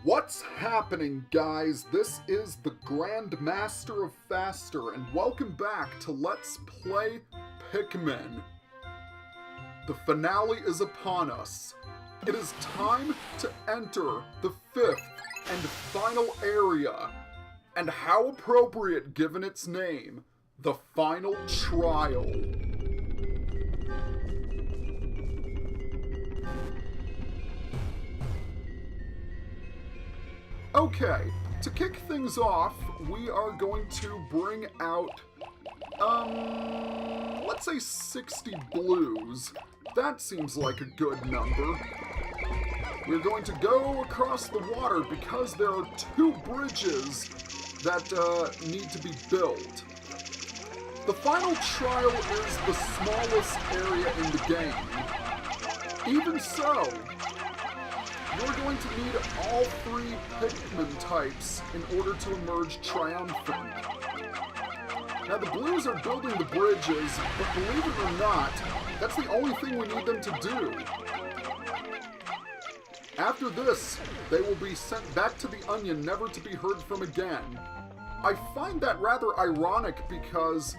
What's happening, guys? This is the Grand Master of Faster, and welcome back to Let's Play Pikmin. The finale is upon us. It is time to enter the fifth and final area, and how appropriate given its name, the final trial. Okay, to kick things off, we are going to bring out, let's say 60 blues. That seems like a good number. We're going to go across the water because there are two bridges that need to be built. The final trial is the smallest area in the game. Even so, you're going to need all three Pikmin types in order to emerge triumphant. Now the blues are building the bridges, but believe it or not, that's the only thing we need them to do. After this, they will be sent back to the Onion, never to be heard from again. I find that rather ironic because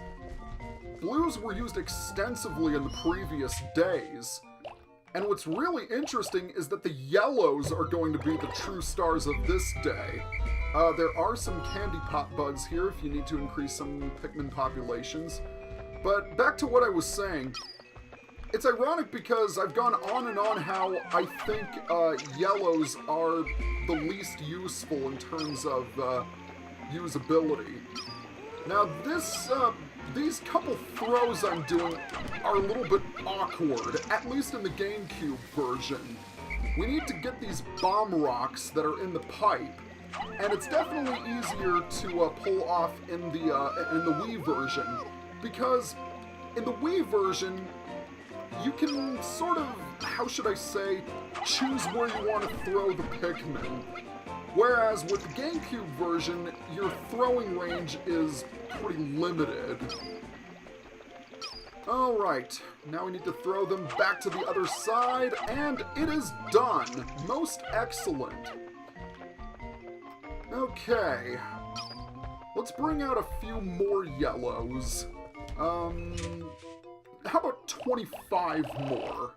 blues were used extensively in the previous days. And what's really interesting is that the yellows are going to be the true stars of this day. There are some candy pop buds here if you need to increase some Pikmin populations. But back to what I was saying. It's ironic because I've gone on and on how I think yellows are the least useful in terms of usability. Now these couple throws I'm doing are a little bit awkward, at least in the GameCube version. We need to get these bomb rocks that are in the pipe, and it's definitely easier to pull off in the Wii version, because in the Wii version, you can sort of, how should I say, choose where you want to throw the Pikmin. Whereas with the GameCube version, your throwing range is pretty limited. Alright, now we need to throw them back to the other side, and it is done! Most excellent. Okay, let's bring out a few more yellows. How about 25 more?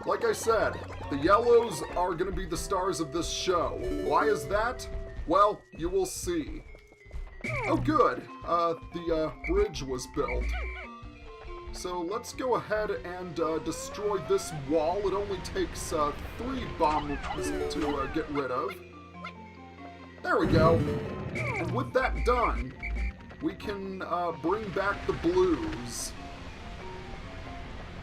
Like I said, the yellows are going to be the stars of this show. Why is that? Well, you will see. Oh good, the bridge was built. So let's go ahead and destroy this wall. It only takes 3 bombs to get rid of. There we go. And with that done, we can bring back the blues.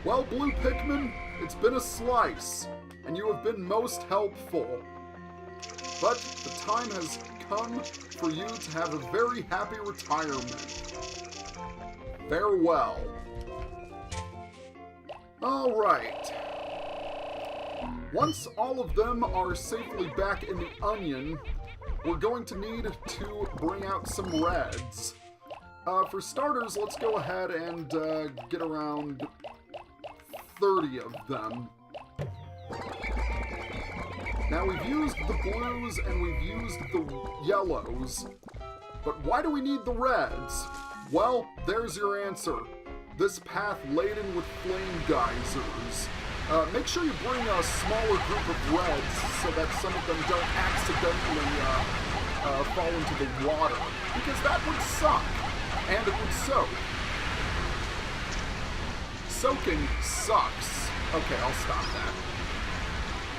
Well, Blue Pikmin, it's been a slice, and you have been most helpful. But the time has come for you to have a very happy retirement. Farewell. Alright. Once all of them are safely back in the Onion, we're going to need to bring out some reds. For starters, let's go ahead and get around 30 of them. Now we've used the blues and we've used the yellows, but why do we need the reds? Well, there's your answer. This path laden with flame geysers. Make sure you bring a smaller group of reds so that some of them don't accidentally fall into the water, because that would suck, and it would soak. Soaking sucks. Okay, I'll stop that.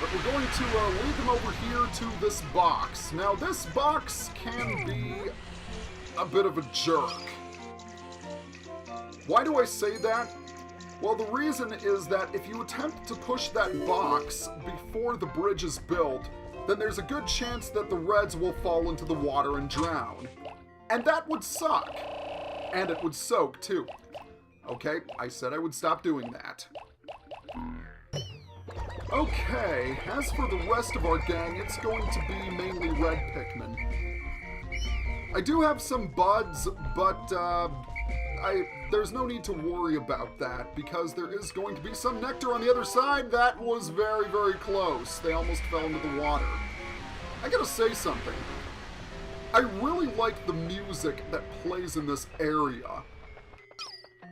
But we're going to lead them over here to this box. Now, this box can be a bit of a jerk. Why do I say that? Well, the reason is that if you attempt to push that box before the bridge is built, then there's a good chance that the reds will fall into the water and drown. And that would suck. And it would soak, too. Okay, I said I would stop doing that. Okay, as for the rest of our gang, it's going to be mainly red Pikmin. I do have some buds, but there's no need to worry about that, because there is going to be some nectar on the other side. That was very, very close. They almost fell into the water. I gotta say something. I really like the music that plays in this area.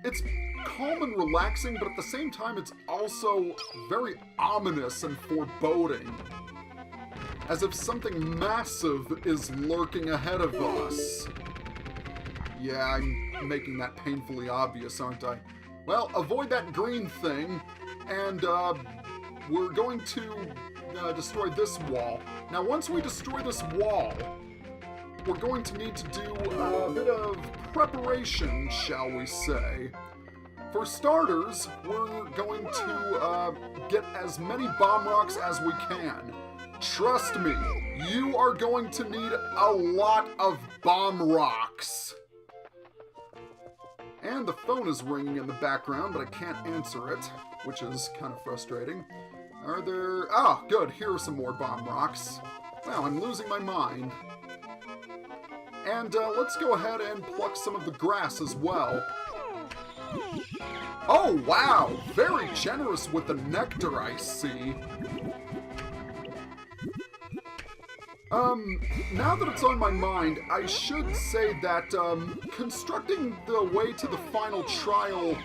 It's calm and relaxing, but at the same time it's also very ominous and foreboding. As if something massive is lurking ahead of us. Yeah, I'm making that painfully obvious, aren't I? Well, avoid that green thing, and we're going to destroy this wall. Now, once we destroy this wall, we're going to need to do a bit of preparation, shall we say. For starters, we're going to get as many bomb rocks as we can. Trust me, you are going to need a lot of bomb rocks. And the phone is ringing in the background, but I can't answer it, which is kind of frustrating. Are there... Ah, good, here are some more bomb rocks. Wow, I'm losing my mind. And let's go ahead and pluck some of the grass as well. Oh, wow! Very generous with the nectar, I see. Now that it's on my mind, I should say that, constructing the way to the final trial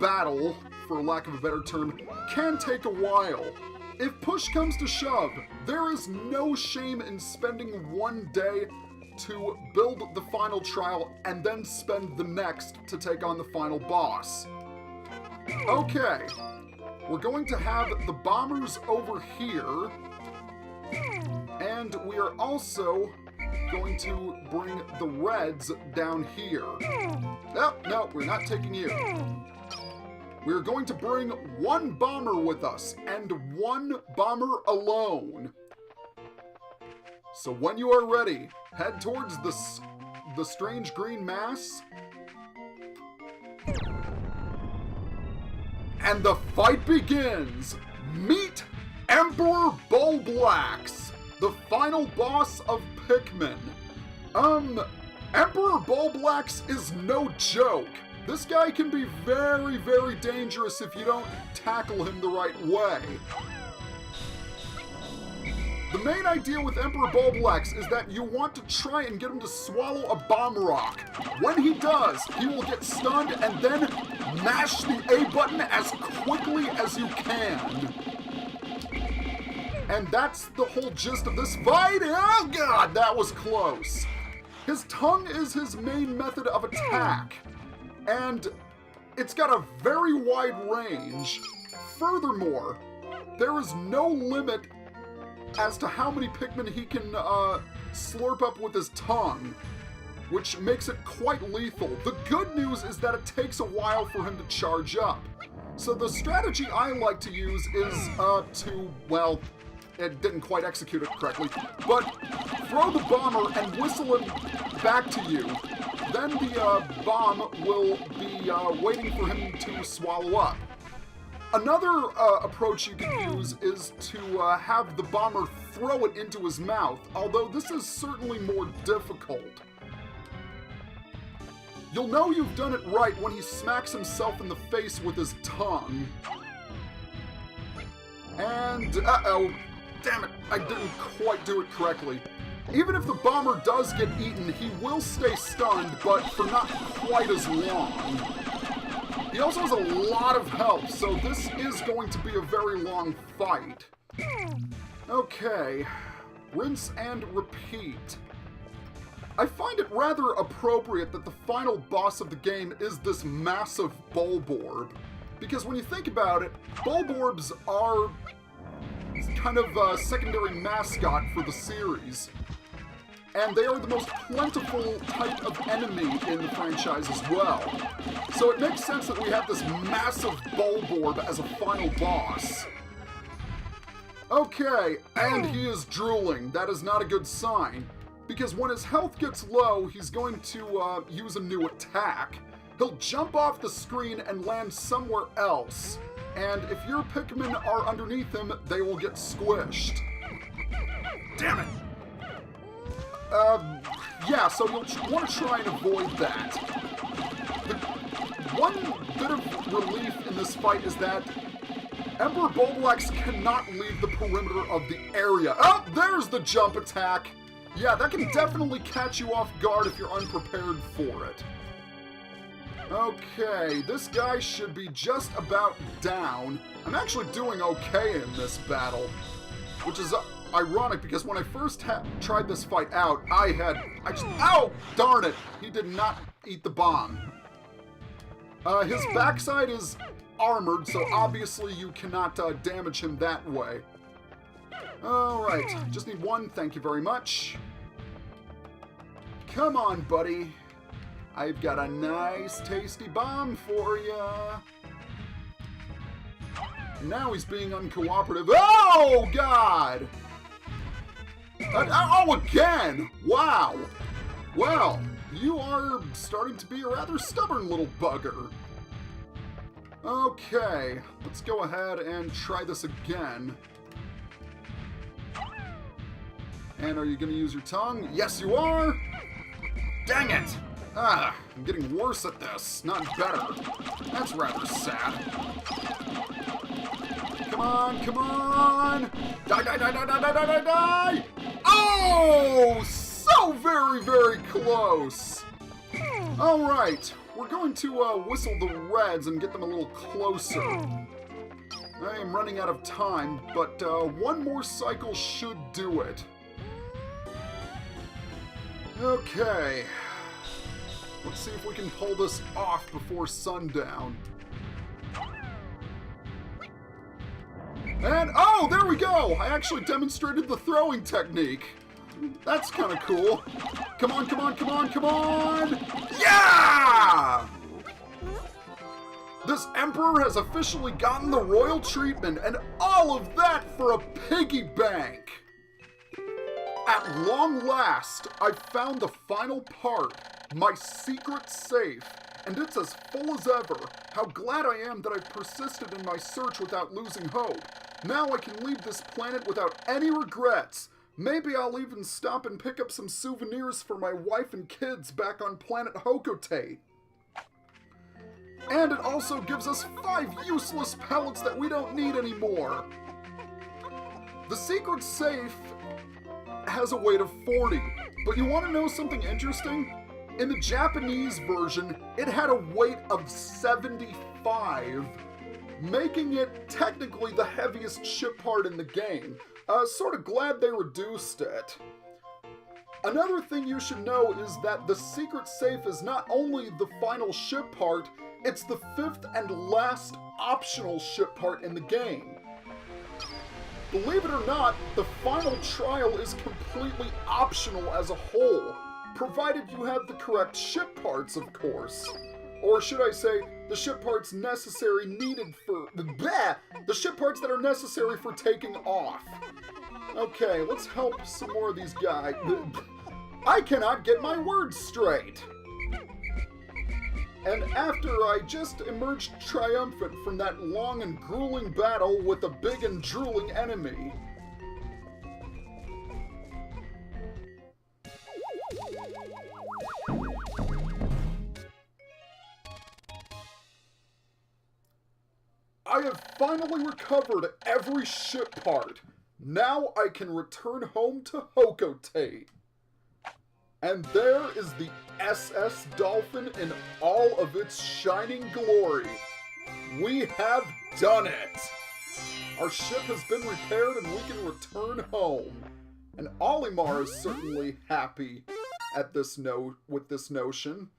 battle, for lack of a better term, can take a while. If push comes to shove, there is no shame in spending one day to build the final trial and then spend the next to take on the final boss. Okay, we're going to have the bombers over here, and we are also going to bring the reds down here. Oh, no, we're not taking you. We're going to bring one bomber with us, and one bomber alone. So when you are ready, head towards the strange green mass. And the fight begins! Meet Emperor Bulblax, the final boss of Pikmin. Emperor Bulblax is no joke. This guy can be very, very dangerous if you don't tackle him the right way. The main idea with Emperor Bulblax is that you want to try and get him to swallow a bomb rock. When he does, he will get stunned and then mash the A button as quickly as you can. And that's the whole gist of this fight. Oh god, that was close. His tongue is his main method of attack, and it's got a very wide range. Furthermore, there is no limit as to how many Pikmin he can slurp up with his tongue, which makes it quite lethal. The good news is that it takes a while for him to charge up. So the strategy I like to use is well, it didn't quite execute it correctly, but throw the bomber and whistle him back to you. Then the bomb will be waiting for him to swallow up. Another approach you can use is to have the bomber throw it into his mouth, although this is certainly more difficult. You'll know you've done it right when he smacks himself in the face with his tongue. And, uh-oh, damn it, I didn't quite do it correctly. Even if the bomber does get eaten, he will stay stunned, but for not quite as long. He also has a lot of health, so this is going to be a very long fight. Okay, rinse and repeat. I find it rather appropriate that the final boss of the game is this massive Bulborb, because when you think about it, Bulborbs are kind of a secondary mascot for the series. And they are the most plentiful type of enemy in the franchise as well. So it makes sense that we have this massive Bulborb as a final boss. Okay, and he is drooling. That is not a good sign, because when his health gets low, he's going to use a new attack. He'll jump off the screen and land somewhere else. And if your Pikmin are underneath him, they will get squished. Damn it! Yeah, so you'll want to try and avoid that. The one bit of relief in this fight is that Emperor Bulbulax cannot leave the perimeter of the area. Oh, there's the jump attack. Yeah, that can definitely catch you off guard if you're unprepared for it. Okay, this guy should be just about down. I'm actually doing okay in this battle, which is ironic because when I first tried this fight out, ow, darn it, he did not eat the bomb. His backside is armored, so obviously you cannot damage him that way. Alright, just need one, thank you very much. Come on, buddy. I've got a nice, tasty bomb for ya. Now he's being uncooperative. Oh, God! Oh, again! Wow! Well, you are starting to be a rather stubborn little bugger. Okay, let's go ahead and try this again. And are you going to use your tongue? Yes, you are! Dang it! Ah, I'm getting worse at this, not better. That's rather sad. Come on, come on! Die, die, die, die, die, die, die, die! Oh! So very, very close! Alright, we're going to whistle the Reds and get them a little closer. I am running out of time, but one more cycle should do it. Okay. Let's see if we can pull this off before sundown. And, oh, there we go! I actually demonstrated the throwing technique. That's kind of cool. Come on, come on, come on, come on! Yeah! This Emperor has officially gotten the royal treatment, and all of that for a piggy bank! At long last, I've found the final part, my secret safe, and it's as full as ever. How glad I am that I've persisted in my search without losing hope. Now I can leave this planet without any regrets. Maybe I'll even stop and pick up some souvenirs for my wife and kids back on planet Hocotate. And it also gives us 5 useless pellets that we don't need anymore. The secret safe has a weight of 40, but you want to know something interesting? In the Japanese version, it had a weight of 75, making it technically the heaviest ship part in the game. Sort of glad they reduced it. Another thing you should know is that the secret safe is not only the final ship part, it's the 5th and last optional ship part in the game. Believe it or not, the final trial is completely optional as a whole, provided you have the correct ship parts, of course. Or should I say, the ship parts necessary needed for... the ship parts that are necessary for taking off. Okay, let's help some more of these guys. I cannot get my words straight! And after I just emerged triumphant from that long and grueling battle with a big and drooling enemy. I have finally recovered every ship part. Now I can return home to Hocotate. And there is the SS Dolphin in all of its shining glory. We have done it! Our ship has been repaired and we can return home. And Olimar is certainly happy at with this notion.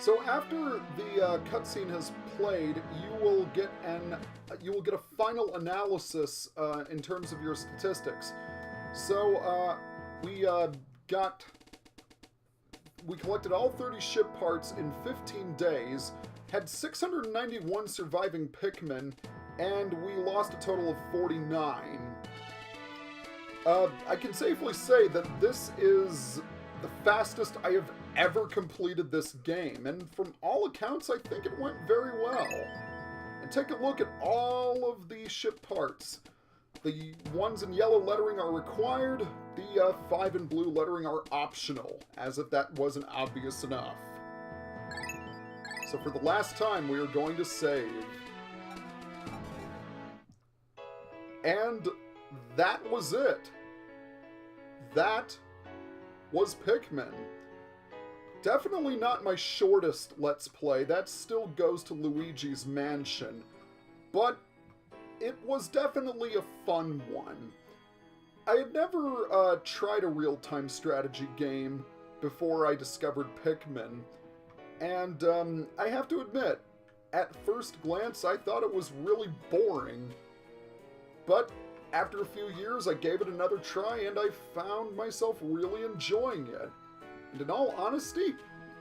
So after the cutscene has played, you will get a final analysis in terms of your statistics. So we collected all 30 ship parts in 15 days, had 691 surviving Pikmin, and we lost a total of 49. I can safely say that this is the fastest I have ever completed this game, and from all accounts, I think it went very well. And take a look at all of the ship parts. The ones in yellow lettering are required, the 5 in blue lettering are optional, as if that wasn't obvious enough. So for the last time, we are going to save. And that was it. That was Pikmin. Definitely not my shortest Let's Play. That still goes to Luigi's Mansion. But it was definitely a fun one. I had never tried a real-time strategy game before I discovered Pikmin. And I have to admit, at first glance, I thought it was really boring. But after a few years, I gave it another try, and I found myself really enjoying it. And in all honesty,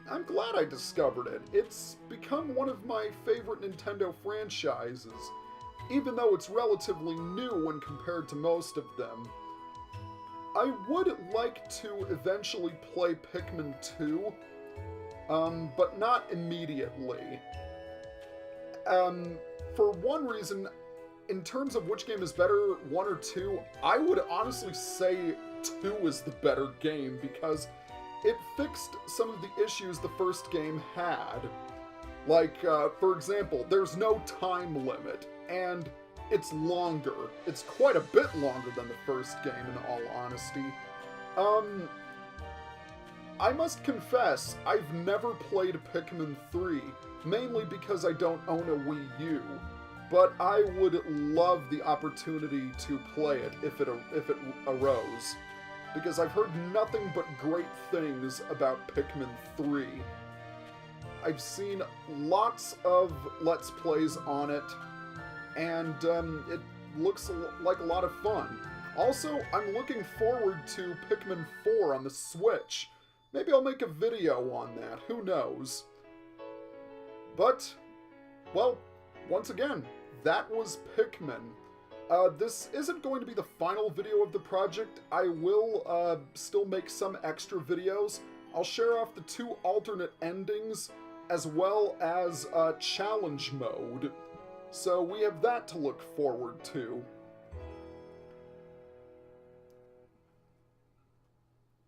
I'm glad I discovered it. It's become one of my favorite Nintendo franchises, even though it's relatively new when compared to most of them. I would like to eventually play Pikmin 2, but not immediately. For one reason, in terms of which game is better, 1 or 2, I would honestly say 2 is the better game, because it fixed some of the issues the first game had. Like, for example, there's no time limit, and it's longer. It's quite a bit longer than the first game, in all honesty. I must confess, I've never played Pikmin 3, mainly because I don't own a Wii U. But I would love the opportunity to play it if it arose, because I've heard nothing but great things about Pikmin 3. I've seen lots of Let's Plays on it, and it looks like a lot of fun. Also, I'm looking forward to Pikmin 4 on the Switch. Maybe I'll make a video on that, who knows. But, well, once again, that was Pikmin. This isn't going to be the final video of the project. I will still make some extra videos. I'll share off the 2 alternate endings, as well as challenge mode. So we have that to look forward to.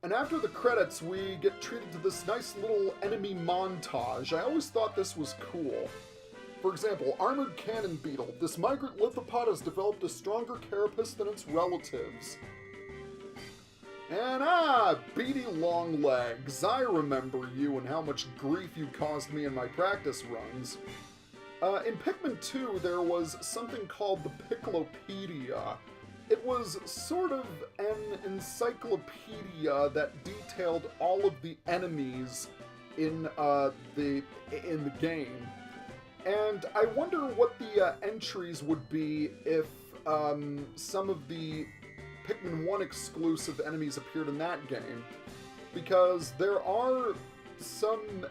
And after the credits, we get treated to this nice little enemy montage. I always thought this was cool. For example, Armored Cannon Beetle. This migrant lithopod has developed a stronger carapace than its relatives. And Beady Longlegs. I remember you and how much grief you caused me in my practice runs. In Pikmin 2, there was something called the Piccolopedia. It was sort of an encyclopedia that detailed all of the enemies in the game. And I wonder what the entries would be if some of the Pikmin 1 exclusive enemies appeared in that game. Because there are some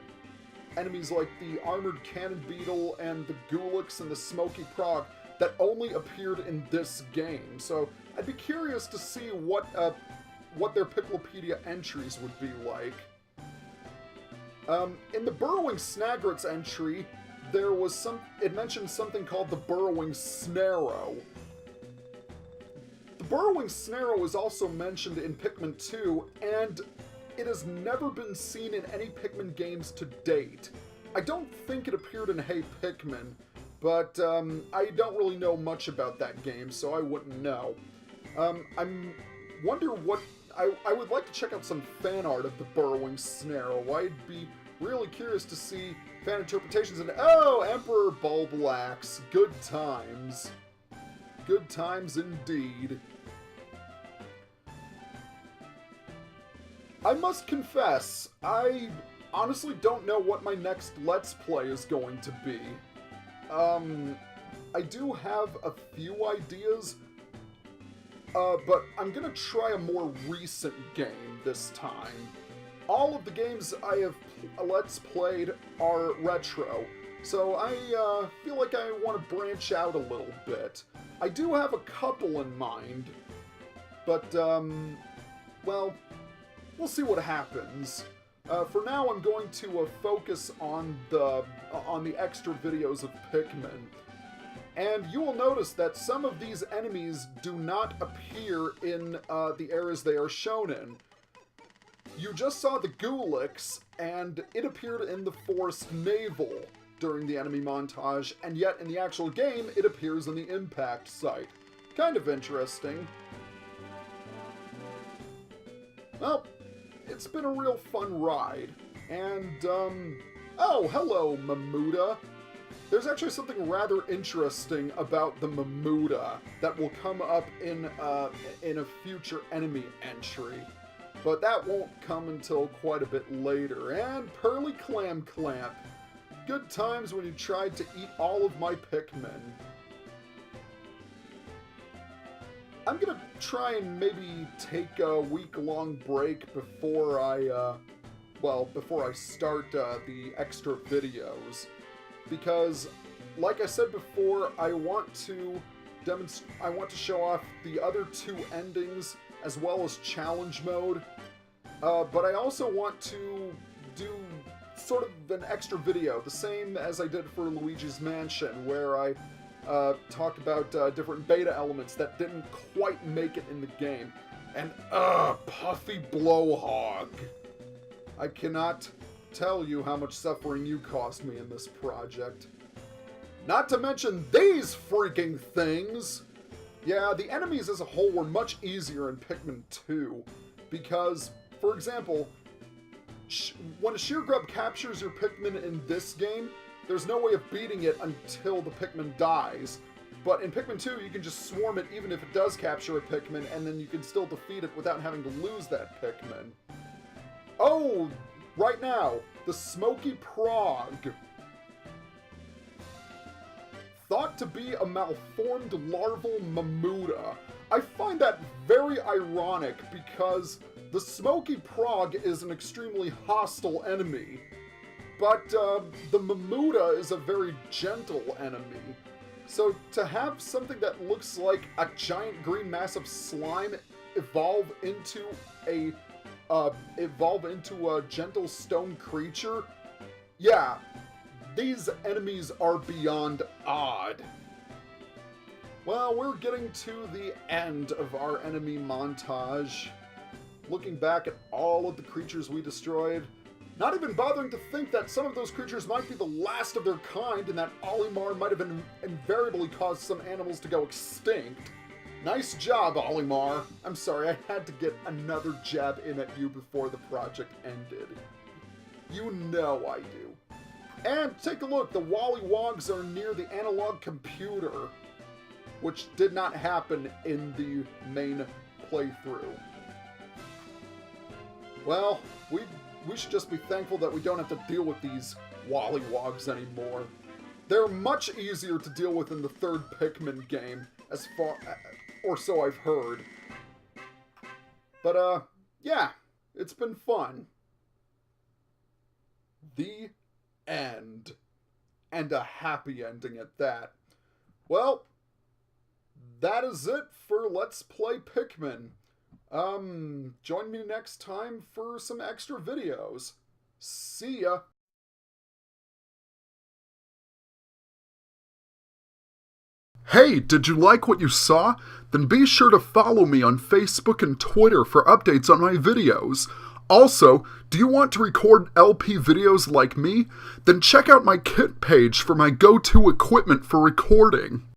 enemies like the Armored Cannon Beetle and the Gulix and the Smoky Prog that only appeared in this game. So I'd be curious to see what their Piccolopedia entries would be like. In the Burrowing Snagrets entry, there was it mentioned something called the Burrowing Snarrow. The Burrowing Snarrow is also mentioned in Pikmin 2, and it has never been seen in any Pikmin games to date. I don't think it appeared in Hey Pikmin, but I don't really know much about that game, so I wouldn't know. I would like to check out some fan art of the Burrowing Snarrow. I'd be really curious to see fan interpretations and Emperor Bulblax. Good times. Good times indeed. I must confess, I honestly don't know what my next Let's Play is going to be. I do have a few ideas, but I'm gonna try a more recent game this time. All of the games I have Let's Played are retro, so I feel like I want to branch out a little bit. I do have a couple in mind, but, well, we'll see what happens. For now, I'm going to focus on the extra videos of Pikmin. And you will notice that some of these enemies do not appear in the areas they are shown in. You just saw the Gulix, and it appeared in the Forest Navel during the enemy montage, and yet in the actual game, it appears in the impact site. Kind of interesting. Well, it's been a real fun ride, and, oh, hello, Mamuda. There's actually something rather interesting about the Mamuda that will come up in a future enemy entry. But that won't come until quite a bit later. And Pearly Clam Clamp. Good times when you tried to eat all of my Pikmin. I'm gonna try and maybe take a week-long break before I start the extra videos. Because, like I said before, I want to show off the other two endings as well as challenge mode. But I also want to do sort of an extra video, the same as I did for Luigi's Mansion, where I talked about different beta elements that didn't quite make it in the game. And, Puffy Blowhog. I cannot tell you how much suffering you caused me in this project. Not to mention these freaking things! Yeah, the enemies as a whole were much easier in Pikmin 2, because, for example, when a sheer grub captures your Pikmin in this game, there's no way of beating it until the Pikmin dies. But in Pikmin 2, you can just swarm it even if it does capture a Pikmin, and then you can still defeat it without having to lose that Pikmin. Oh, right now, the Smoky Prog. Thought to be a malformed larval Mamuda. I find that very ironic because the Smoky Prog is an extremely hostile enemy, but the Mamuda is a very gentle enemy. So to have something that looks like a giant green mass of slime evolve into a gentle stone creature, yeah, these enemies are beyond odd. Well, we're getting to the end of our enemy montage. Looking back at all of the creatures we destroyed, not even bothering to think that some of those creatures might be the last of their kind and that Olimar might have invariably caused some animals to go extinct. Nice job, Olimar. I'm sorry, I had to get another jab in at you before the project ended. You know I do. And take a look, the Wollywogs are near the analog computer, which did not happen in the main playthrough. Well, we should just be thankful that we don't have to deal with these Wollywogs anymore. They're much easier to deal with in the third Pikmin game, or so I've heard. But, yeah, it's been fun. The end. And a happy ending at that. Well, that is it for Let's Play Pikmin. Join me next time for some extra videos. See ya! Hey, did you like what you saw? Then be sure to follow me on Facebook and Twitter for updates on my videos. Also, do you want to record LP videos like me? Then check out my kit page for my go-to equipment for recording.